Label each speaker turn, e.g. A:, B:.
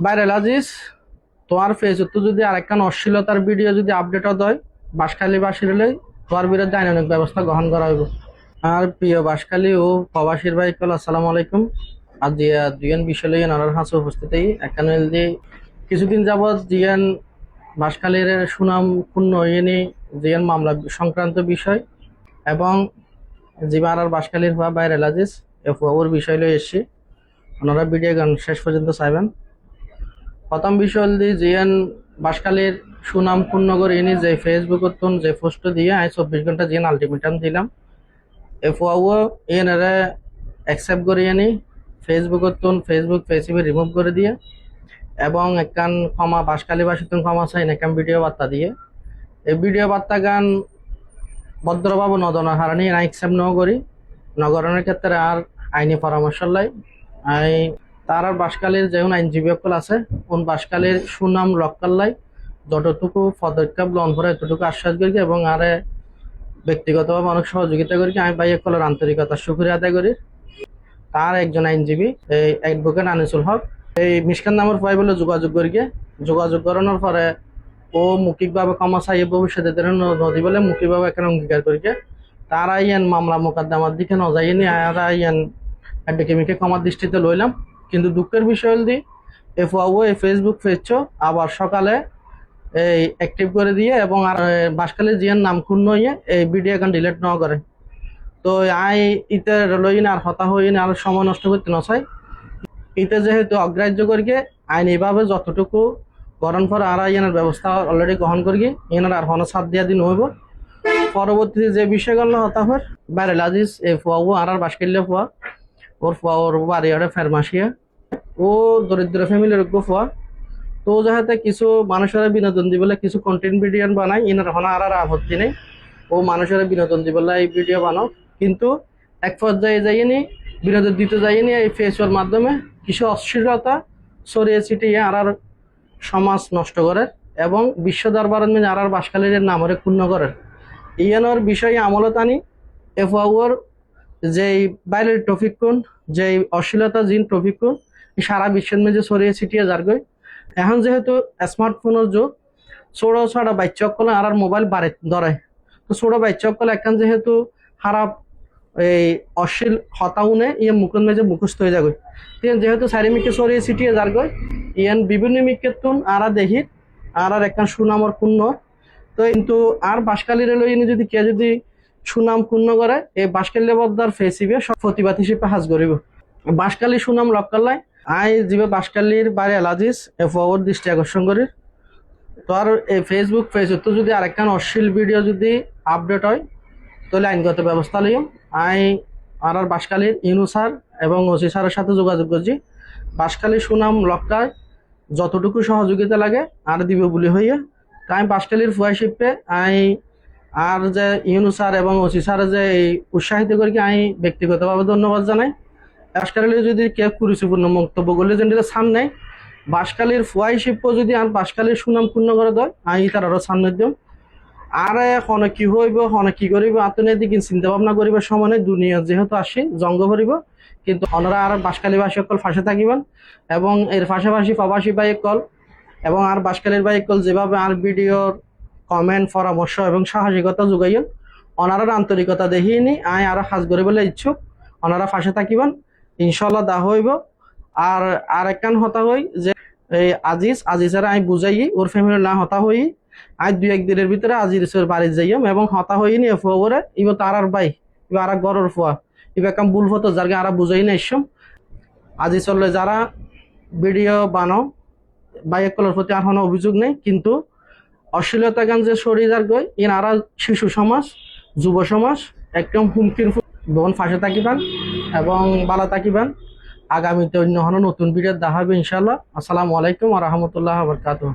A: Viral Aziz, তোমার Facebook যদি আরেকখান অশ্লীলতার ভিডিও যদি আপডেট হয় বাঁশখালী বাসীর হলে তোমার বিরুদ্ধে আইনানুগ ব্যবস্থা গ্রহণ করা হইব। আর প্রিয় বাঁশখালী ও প্রবাসীর ভাই কল আসসালামু আলাইকুম। আর দুইজন বিষয় লইয়া নানার হাসে উপস্থিত একখান যে কিছুদিন যাবৎ জিয়ান বাঁশখালীর সুনাম ক্ষুণ্ণ হইনি জিয়ান মামলা সংক্রান্ত বিষয় এবং জিবার আর বাঁশখালীর হওয়া ভাইরাল আজিজ ওর বিষয় লই এসছি। ওনারা ভিডিও গান শেষ পর্যন্ত চাইবেন। প্রথম বিষয় হল জিয়ান বাঁশখালীর সুনাম পূর্ণগর ইনি যে ফেসবুকত যে পোস্ট দিয়ে আমি 24 ঘন্টা জিয়ান আলটিমেটাম দিলাম এফওয়াও এনারা অ্যাকসেপ্ট করে আনি ফেসবুক ফেসিবি রিমুভ করে দিয়ে এবং একখান ক্ষমা বাঁশখালী বাসীতন ক্ষমা চাই একখান ভিডিও বার্তা দিয়ে এই ভিডিও বার্তা গান ভদ্রবাবু নদন হারানি অ্যাকসেপ্ট ন করি নগরণের ক্ষেত্রে আর আইনি পরামর্শ লাই আই তার আর বাঁশখালীর যেমন আইনজীবী সকল আছে কোন বাঁশখালীর সুনাম রক্ষার যতটুকু পদক্ষেপ গ্রহণ করে এতটুকু আশ্বাস করি এবং আরে ব্যক্তিগতভাবে অনেক সহযোগিতা করি আমি ভাই সকলের আন্তরিকতা শুকরিয়া আদায় করি। তার একজন আইনজীবী এই অ্যাডভোকেট আনিসুল হক এই মিশকান নামের পাই বলে যোগাযোগ করি যোগাযোগ করানোর পরে ও মৌখিকভাবে ক্ষমা চাই ভবিষ্যতে নদী বলে মৌখিকভাবে এখানে অঙ্গীকার করি তারা ইয়ান মামলা মোকদ্দমার দিকে ন যাইনি আর ইয়ান অ্যাডভোকেটকে ক্ষমার দৃষ্টিতে লইলাম। কিন্তু দুঃখের বিষয় হল এফওয়াও এই ফেসবুক পেজ আবার সকালে এই অ্যাক্টিভ করে দিয়ে এবং আর বাঁশখালী জিয়ার নাম ক্ষুণ্ণ হইয়ে এই ভিডিও এখন ডিলিট ন করে। তো আই ইতে লইন আর হতা হইন আর সময় নষ্ট করতে ন চাই ইতে যেহেতু অগ্রাহ্য করি আইন এইভাবে যতটুকু গ্রহণ করে আর ইয়ানের ব্যবস্থা অলরেডি গ্রহণ করি ইয়ানের আর হন সাত দিয়া দিন হইব। পরবর্তীতে যে বিষয়গুলো হতা হয় বাইরে আজিজ এই ফুয়াবো আর বাঁশখালী ফুয়া ওর ফুয়া ওর বাড়ি ওরে ফেরমাসিয়া ও দরিদ্র ফ্যামিলির ফুয়া তো যাহাতে কিছু মানুষের বিনোদন দিবলে কিছু কন্টেন্ট ভিডিও বানায় ইনার হনা আর আপত্তি নেই ও মানুষের বিনোদন দিবলে এই ভিডিও বানাও কিন্তু এক পর্যায়ে যাইনি বিনোদন দিতে যাইনি এই ফেসবুকের মাধ্যমে কিছু অশ্লীলতা ছড়িয়ে ছিটিয়ে আর সমাজ নষ্ট করে এবং বিশ্ব দরবারের মেয়ে আর বাঁশখালীর নামরে ক্ষুণ্ণ করে ইয়ানোর বিষয়ে আমলত আনি এফওয়াওর যেই বাইরের টপিক কোন যেই অশ্লীলতা জিন টপিক কোন সারা বিশ্বের মেঝে ছড়িয়ে ছিটিয়ে যার গই এখন যেহেতু স্মার্টফোনের যুগ ছোট ছোট বাচ্চাসকলে আর মোবাইল বাড়ে ধরে তো ছোট বাচ্চাসকলে এখন যেহেতু খারাপ এই অশ্লীল হতাউনে ইয়ে মুখের মেঝে মুখস্থ হয়ে যাবে যেহেতু চারিমিকে ছড়িয়ে ছিটিয়ে যার গই ইয়ান বিভিন্ন মিকেতুন আর দেখি আর একখান সুনামর পূর্ণ তো কিন্তু আর বাঁশখালীর লইনি যদি কে যদি সুনাম পূর্ণ করে এই বাঁশখালী বদ্দার ফেসিবে সব প্রতিবাদ হিসেবে হাজ করিব বাঁশখালী সুনাম রক্ষার আই যিবে বাঁশখালীর বাড়ি এলাজিস এফওর দৃষ্টি আকর্ষণ করি তো আর এই ফেসবুক তো যদি আরেকখান অশ্লীল ভিডিও যদি আপডেট হয় তাহলে আইনগত ব্যবস্থা লইম। আই আর বাঁশখালীর ইনু স্যার এবং ওসি স্যারের সাথে যোগাযোগ করছি বাঁশখালীর সুনাম রক্ষায় যতটুকু সহযোগিতা লাগে আর দিব বলে হইয়া তাই বাঁশখালীর ফুয়াশিপে আই আর যে ইউনু স্যার এবং ওসি স্যার যে এই উৎসাহিত করি আমি ব্যক্তিগতভাবে ধন্যবাদ জানাই। বাঁশখালীর যদি কেউ কুরুচিপূর্ণ মন্তব্য করলে যেন সামনে বাঁশখালীর ফুয়াশিপ যদি আর বাঁশখালীর সুনাম পূর্ণ করে দেয় আমি তার আরো সামনে দিম আর হনে কি হইব হনে কি করিব আতনে দিকে চিন্তা ভাবনা করিবার সময় দুনিয়া যেহেতু আসি জঙ্গ ভরিব কিন্তু ওনারা আর বাঁশখালীবাসী সকল ফাঁসে থাকিবেন এবং এর পাশাপাশি প্রবাসী বাইক কল এবং আর বাঁশখালীর বাইক কল যেভাবে আর ভিডিওর কমেন্ট পরামর্শ এবং সাহসিকতা যোগাইন ওনারার আন্তরিকতা দেখিয়ে আই আরো সাজ করে বলে ইচ্ছুক ওনারা ফাঁসে থাকিবেন ইনশাল্লাহ দা হইব। আর একখান হতা হই যে এই আজিজের আমি বুঝাই ওর ফ্যামিলির না হতা হই আজ 2-1 দিনের ভিতরে আজিজের বাড়ি যাইম এবং হতা হইনি ফুয়া ইব তার আর ভাই ইব আর গরর ফুয়া ইব একদম ভুল হতো যার আর বুঝাই না ইসম আজি চললে যারা ভিডিও বানাও বাইকগুলোর প্রতি আর কোনো অভিযোগ নেই কিন্তু অশ্লীলতা গান যে সরি যার গই আর শিশু সমাজ যুব সমাজ একদম হুমকির বোন ফাঁসে থাকিবেন এবং বালা থাকিবেন আগামীতে অন্য নতুন ভিডিও দেখা হবে ইনশাল্লাহ। আসসালামু আলাইকুম ওয়া রাহমাতুল্লাহি ওয়া বারাকাতুহু।